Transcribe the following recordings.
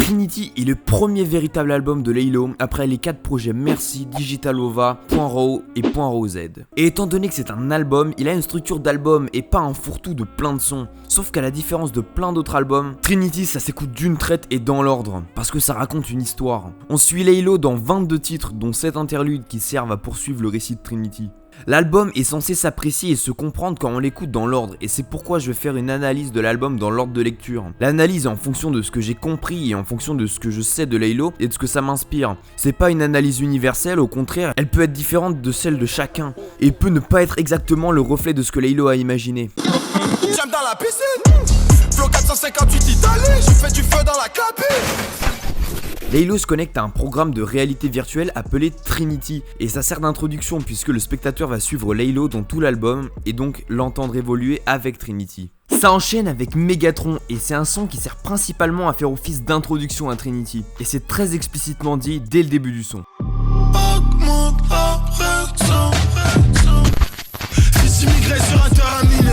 Trinity est le premier véritable album de Laylo après les 4 projets Merci, Digital Ova, .raw et .rawz. Et étant donné que c'est un album, il a une structure d'album et pas un fourre-tout de plein de sons. Sauf qu'à la différence de plein d'autres albums, Trinity ça s'écoute d'une traite et dans l'ordre, parce que ça raconte une histoire. On suit Laylo dans 22 titres, dont 7 interludes qui servent à poursuivre le récit de Trinity. L'album est censé s'apprécier et se comprendre quand on l'écoute dans l'ordre, et c'est pourquoi je vais faire une analyse de l'album dans l'ordre de lecture. L'analyse est en fonction de ce que j'ai compris et en fonction de ce que je sais de Laylo et de ce que ça m'inspire. C'est pas une analyse universelle, au contraire, elle peut être différente de celle de chacun, et peut ne pas être exactement le reflet de ce que Laylo a imaginé. J'aime dans la piscine, flow 458 Italie, je fais du feu dans la cabine. Laylo se connecte à un programme de réalité virtuelle appelé Trinity, et ça sert d'introduction puisque le spectateur va suivre Laylo dans tout l'album et donc l'entendre évoluer avec Trinity. Ça enchaîne avec Megatron et c'est un son qui sert principalement à faire office d'introduction à Trinity, et c'est très explicitement dit dès le début du son. Augmente la pression, fils immigré sur un terrain miné.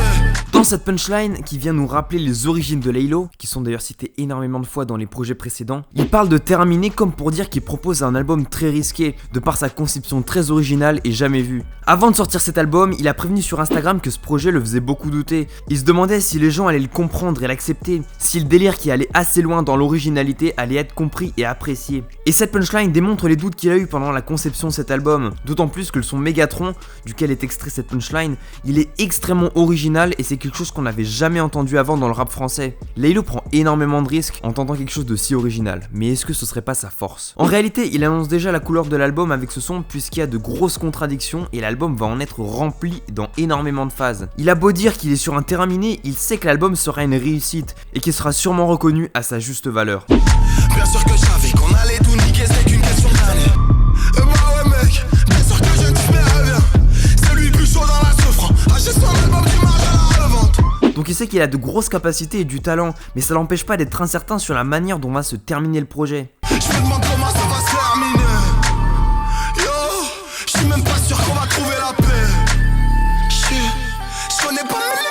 Dans cette punchline qui vient nous rappeler les origines de Laylo, qui sont d'ailleurs citées énormément de fois dans les projets précédents, il parle de terminer comme pour dire qu'il propose un album très risqué, de par sa conception très originale et jamais vue. Avant de sortir cet album, il a prévenu sur Instagram que ce projet le faisait beaucoup douter. Il se demandait si les gens allaient le comprendre et l'accepter, si le délire qui allait assez loin dans l'originalité allait être compris et apprécié. Et cette punchline démontre les doutes qu'il a eu pendant la conception de cet album, d'autant plus que le son Megatron, duquel est extrait cette punchline, il est extrêmement original et c'est quelque chose qu'on n'avait jamais entendu avant dans le rap français. Laylo prend énormément de risques en tentant quelque chose de si original, mais est-ce que ce serait pas sa force? En réalité, il annonce déjà la couleur de l'album avec ce son puisqu'il y a de grosses contradictions et l'album va en être rempli dans énormément de phases. Il a beau dire qu'il est sur un terrain miné, il sait que l'album sera une réussite et qu'il sera sûrement reconnu à sa juste valeur. Bien sûr que je savais qu'on allait tout niquer, c'est qu'une question d'année. Bah ouais mec, bien sûr que je ne t'espérais bien. C'est lui le plus chaud dans la souffrance, achète son album du marge à la revente. Donc il sait qu'il a de grosses capacités et du talent, mais ça l'empêche pas d'être incertain sur la manière dont va se terminer le projet. Je me demande comment ça va se terminer. Yo, je suis même pas sûr qu'on va trouver la paix. Je connais pas mes limites.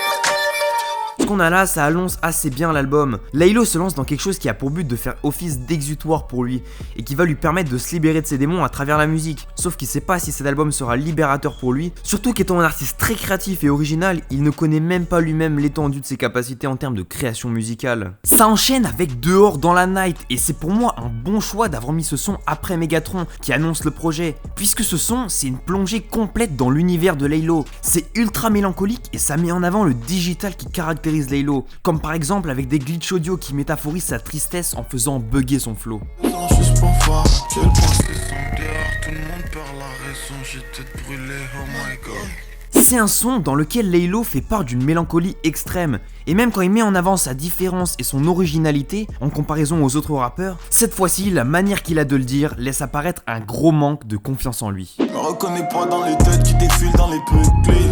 Ce qu'on a là, ça annonce assez bien l'album. Laylo se lance dans quelque chose qui a pour but de faire office d'exutoire pour lui, et qui va lui permettre de se libérer de ses démons à travers la musique. Sauf qu'il sait pas si cet album sera libérateur pour lui, surtout qu'étant un artiste très créatif et original, il ne connaît même pas lui-même l'étendue de ses capacités en termes de création musicale. Ça enchaîne avec Dehors dans la Night, et c'est pour moi un bon choix d'avoir mis ce son après Megatron, qui annonce le projet, puisque ce son, c'est une plongée complète dans l'univers de Laylo. C'est ultra mélancolique et ça met en avant le digital qui caractérise Laylo, comme par exemple avec des glitches audio qui métaphorisent sa tristesse en faisant bugger son flow. Non, juste pour voir quel point c'est son dehors. Tout le monde perd la raison, j'ai tête brûlée, oh my god. C'est un son dans lequel Laylo fait part d'une mélancolie extrême, et même quand il met en avant sa différence et son originalité en comparaison aux autres rappeurs, cette fois-ci, la manière qu'il a de le dire laisse apparaître un gros manque de confiance en lui. Me reconnais pas dans les têtes qui défilent dans les peuplés.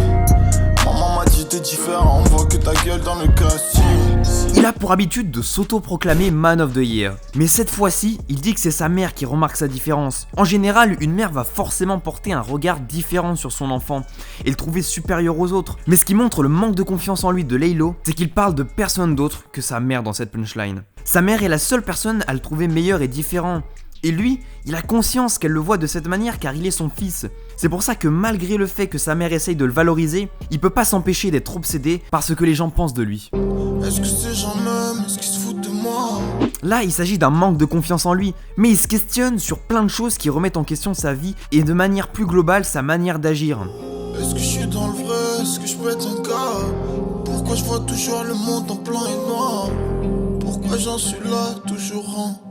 Maman m'a dit t'es différent, on voit que ta gueule dans le casting. Il a pour habitude de s'auto-proclamer Man of the Year, mais cette fois-ci, il dit que c'est sa mère qui remarque sa différence. En général, une mère va forcément porter un regard différent sur son enfant et le trouver supérieur aux autres. Mais ce qui montre le manque de confiance en lui de Laylo, c'est qu'il parle de personne d'autre que sa mère dans cette punchline. Sa mère est la seule personne à le trouver meilleur et différent. Et lui, il a conscience qu'elle le voit de cette manière car il est son fils. C'est pour ça que malgré le fait que sa mère essaye de le valoriser, il peut pas s'empêcher d'être obsédé par ce que les gens pensent de lui. Est-ce que ces gens m'aiment? Est-ce qu'ils se foutent de moi? Là, il s'agit d'un manque de confiance en lui, mais il se questionne sur plein de choses qui remettent en question sa vie et de manière plus globale sa manière d'agir. Est-ce que je suis dans le vrai? Est-ce que je peux être un gars? Pourquoi je vois toujours le monde en blanc et noir? Pourquoi j'en suis là, toujours en...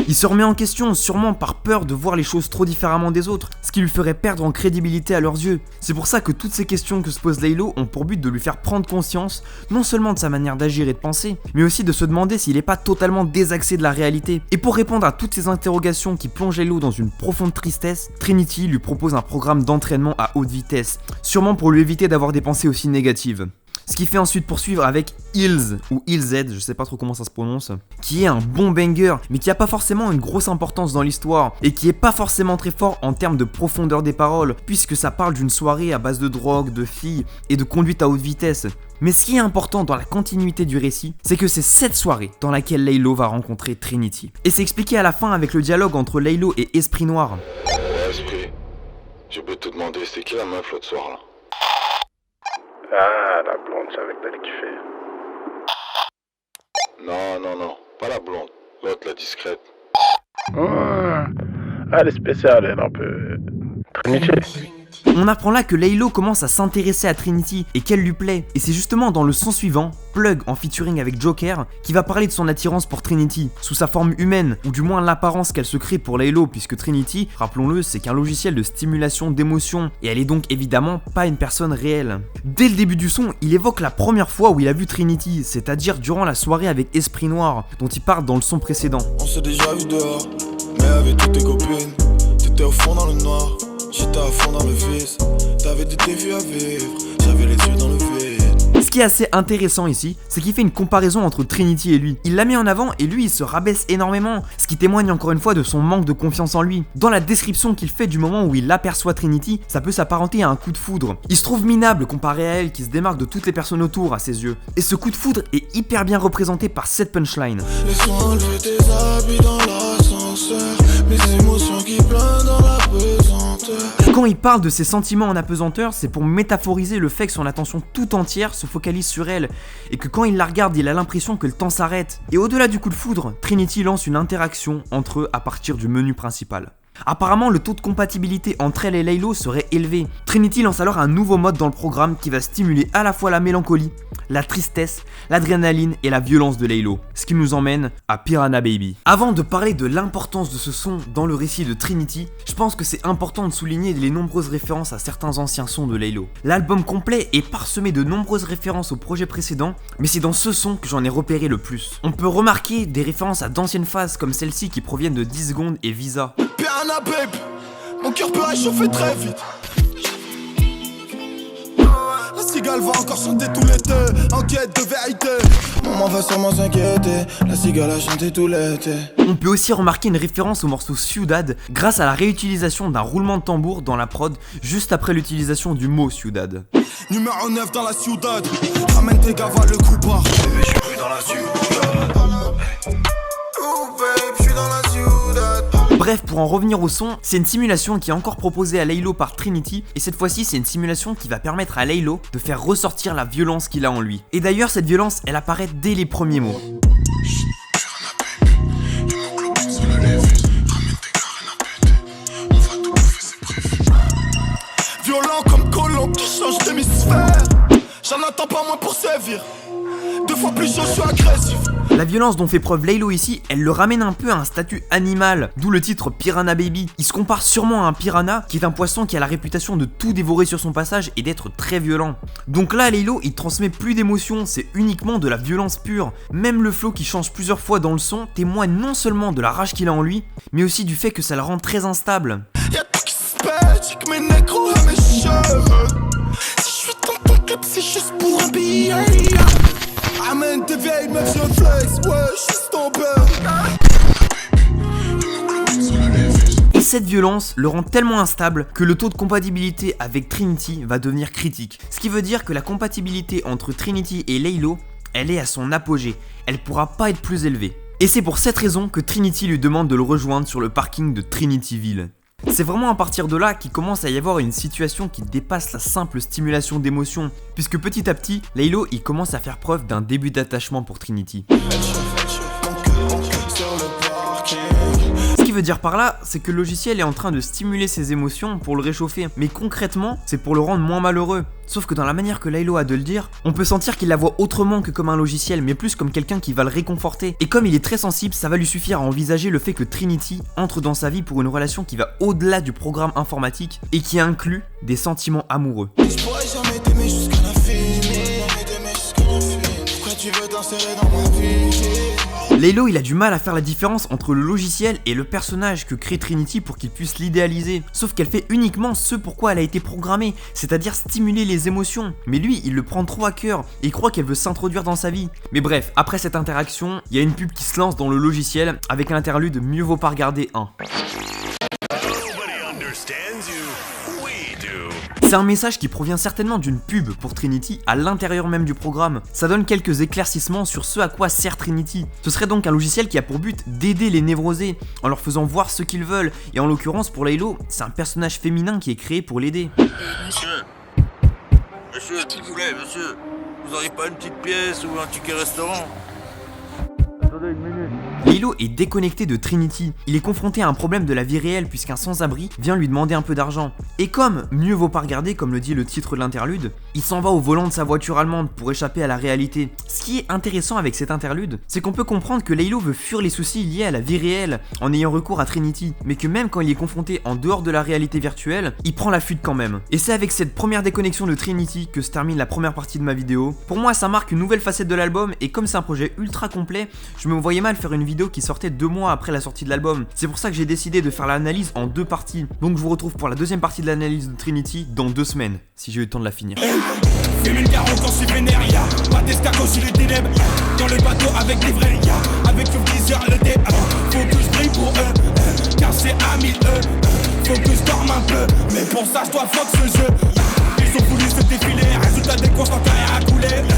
Il se remet en question, sûrement par peur de voir les choses trop différemment des autres, ce qui lui ferait perdre en crédibilité à leurs yeux. C'est pour ça que toutes ces questions que se pose Laylo ont pour but de lui faire prendre conscience, non seulement de sa manière d'agir et de penser, mais aussi de se demander s'il n'est pas totalement désaxé de la réalité. Et pour répondre à toutes ces interrogations qui plongent Laylo dans une profonde tristesse, Trinity lui propose un programme d'entraînement à haute vitesse, sûrement pour lui éviter d'avoir des pensées aussi négatives. Ce qui fait ensuite poursuivre avec Hills, ou Hills, je sais pas trop comment ça se prononce, qui est un bon banger, mais qui a pas forcément une grosse importance dans l'histoire, et qui est pas forcément très fort en termes de profondeur des paroles, puisque ça parle d'une soirée à base de drogue, de filles, et de conduite à haute vitesse. Mais ce qui est important dans la continuité du récit, c'est que c'est cette soirée dans laquelle Laylo va rencontrer Trinity. Et c'est expliqué à la fin avec le dialogue entre Laylo et Esprit Noir. Esprit, je peux te demander, c'est qui la meuf l'autre soir là? Ah, la blonde, je savais que t'allais kiffer. Non, pas la blonde, l'autre, la discrète. Elle est spéciale, elle, un peu... Trinity. On apprend là que Laylo commence à s'intéresser à Trinity et qu'elle lui plaît. Et c'est justement dans le son suivant, Plug en featuring avec Joker, qui va parler de son attirance pour Trinity, sous sa forme humaine, ou du moins l'apparence qu'elle se crée pour Laylo, puisque Trinity, rappelons-le, c'est qu'un logiciel de stimulation d'émotions, et elle est donc évidemment pas une personne réelle. Dès le début du son, il évoque la première fois où il a vu Trinity, c'est-à-dire durant la soirée avec Esprit Noir, dont il parle dans le son précédent. On s'est déjà vu dehors, mais avec toutes tes copines, t'étais au fond dans le noir. J'étais à fond dans le vice, t'avais des défis à vivre, j'avais les yeux dans le vide. Ce qui est assez intéressant ici, c'est qu'il fait une comparaison entre Trinity et lui. Il l'a mis en avant et lui il se rabaisse énormément, ce qui témoigne encore une fois de son manque de confiance en lui. Dans la description qu'il fait du moment où il aperçoit Trinity, ça peut s'apparenter à un coup de foudre. Il se trouve minable comparé à elle qui se démarque de toutes les personnes autour à ses yeux. Et ce coup de foudre est hyper bien représenté par cette punchline. Laisse-moi enlever tes habits dans l'ascenseur, mes émotions qui planent dans la pesanteur. Quand il parle de ses sentiments en apesanteur, c'est pour métaphoriser le fait que son attention tout entière se focalise sur elle, et que quand il la regarde, il a l'impression que le temps s'arrête. Et au-delà du coup de foudre, Trinity lance une interaction entre eux à partir du menu principal. Apparemment, le taux de compatibilité entre elle et Laylo serait élevé. Trinity lance alors un nouveau mode dans le programme qui va stimuler à la fois la mélancolie, la tristesse, l'adrénaline et la violence de Laylo. Ce qui nous emmène à Piranha Baby. Avant de parler de l'importance de ce son dans le récit de Trinity, je pense que c'est important de souligner les nombreuses références à certains anciens sons de Laylo. L'album complet est parsemé de nombreuses références au projet précédent, mais c'est dans ce son que j'en ai repéré le plus. On peut remarquer des références à d'anciennes phases comme celle-ci qui proviennent de 10 secondes et Visa. Piranha Baby, mon cœur peut réchauffer très vite. La cigale va encore chanter tout l'été, en quête de vérité. Maman va sûrement s'inquiéter, la cigale a chanté tout l'été. On peut aussi remarquer une référence au morceau Ciudad grâce à la réutilisation d'un roulement de tambour dans la prod juste après l'utilisation du mot Ciudad. Numéro 9 dans la ciudad, ramène tes gars, va le coup part. Bébé, j'suis plus dans la ciudad. Oh babe, j'suis dans la ciudad. Bref, pour en revenir au son, c'est une simulation qui est encore proposée à Laylo par Trinity, et cette fois-ci c'est une simulation qui va permettre à Laylo de faire ressortir la violence qu'il a en lui. Et d'ailleurs cette violence, elle apparaît dès les premiers mots. Violent comme colon qui change d'hémisphère. J'en attends pas moins pour sévir. 2 fois plus chaud, je suis agressif. La violence dont fait preuve Laylo ici, elle le ramène un peu à un statut animal, d'où le titre Piranha Baby. Il se compare sûrement à un piranha, qui est un poisson qui a la réputation de tout dévorer sur son passage et d'être très violent. Donc là, Laylo, il transmet plus d'émotions, c'est uniquement de la violence pure. Même le flow qui change plusieurs fois dans le son témoigne non seulement de la rage qu'il a en lui, mais aussi du fait que ça le rend très instable. Y'a tout qui se pète, j'ai que mes négros et mes cheveux. Si je suis dans ton club, c'est juste pour un billet. Amène tes vieilles meufs, je flex, ouais, je suis tombé. Et cette violence le rend tellement instable que le taux de compatibilité avec Trinity va devenir critique. Ce qui veut dire que la compatibilité entre Trinity et Laylo, elle est à son apogée, elle pourra pas être plus élevée. Et c'est pour cette raison que Trinity lui demande de le rejoindre sur le parking de Trinityville. C'est vraiment à partir de là qu'il commence à y avoir une situation qui dépasse la simple stimulation d'émotions, puisque petit à petit, Laylo il commence à faire preuve d'un début d'attachement pour Trinity. Ce qui veut dire par là, c'est que le logiciel est en train de stimuler ses émotions pour le réchauffer, mais concrètement, c'est pour le rendre moins malheureux. Sauf que dans la manière que Laylo a de le dire, on peut sentir qu'il la voit autrement que comme un logiciel, mais plus comme quelqu'un qui va le réconforter. Et comme il est très sensible, ça va lui suffire à envisager le fait que Trinity entre dans sa vie pour une relation qui va au-delà du programme informatique et qui inclut des sentiments amoureux. Je pourrais jamais t'aimer jusqu'à la fin. Pourquoi tu veux t'insérer dans ma vie? Laylo, il a du mal à faire la différence entre le logiciel et le personnage que crée Trinity pour qu'il puisse l'idéaliser. Sauf qu'elle fait uniquement ce pourquoi elle a été programmée, c'est-à-dire stimuler les émotions. Mais lui, il le prend trop à cœur et il croit qu'elle veut s'introduire dans sa vie. Mais bref, après cette interaction, il y a une pub qui se lance dans le logiciel avec l'interlude Mieux vaut pas regarder 1. C'est un message qui provient certainement d'une pub pour Trinity à l'intérieur même du programme. Ça donne quelques éclaircissements sur ce à quoi sert Trinity. Ce serait donc un logiciel qui a pour but d'aider les névrosés en leur faisant voir ce qu'ils veulent. Et en l'occurrence pour Laylo, c'est un personnage féminin qui est créé pour l'aider. Monsieur, s'il vous plaît, monsieur, vous auriez pas une petite pièce ou un ticket restaurant? Attendez une minute. Laylo est déconnecté de Trinity. Il est confronté à un problème de la vie réelle puisqu'un sans-abri vient lui demander un peu d'argent. Et comme mieux vaut pas regarder, comme le dit le titre de l'interlude, il s'en va au volant de sa voiture allemande pour échapper à la réalité. Ce qui est intéressant avec cet interlude, c'est qu'on peut comprendre que Laylo veut fuir les soucis liés à la vie réelle en ayant recours à Trinity, mais que même quand il est confronté en dehors de la réalité virtuelle, il prend la fuite quand même. Et c'est avec cette première déconnexion de Trinity que se termine la première partie de ma vidéo. Pour moi, ça marque une nouvelle facette de l'album et comme c'est un projet ultra complet, je me voyais mal faire une vidéo qui sortait 2 mois après la sortie de l'album. C'est pour ça que j'ai décidé de faire l'analyse en 2 parties. Donc je vous retrouve pour la deuxième partie de l'analyse de Trinity dans 2 semaines, si j'ai eu le temps de la finir. Fume une garde quand je suis vénère, y'a pas d'escargot sur les ténèbres. Dans le bateau avec des vrais, avec le viseur le dé. Faut que je brille pour eux, car c'est à 1000 faut que je dorme un peu, mais pour ça je dois fuck ce jeu. Ils ont voulu se défiler, résultat des courses en carrière à couler.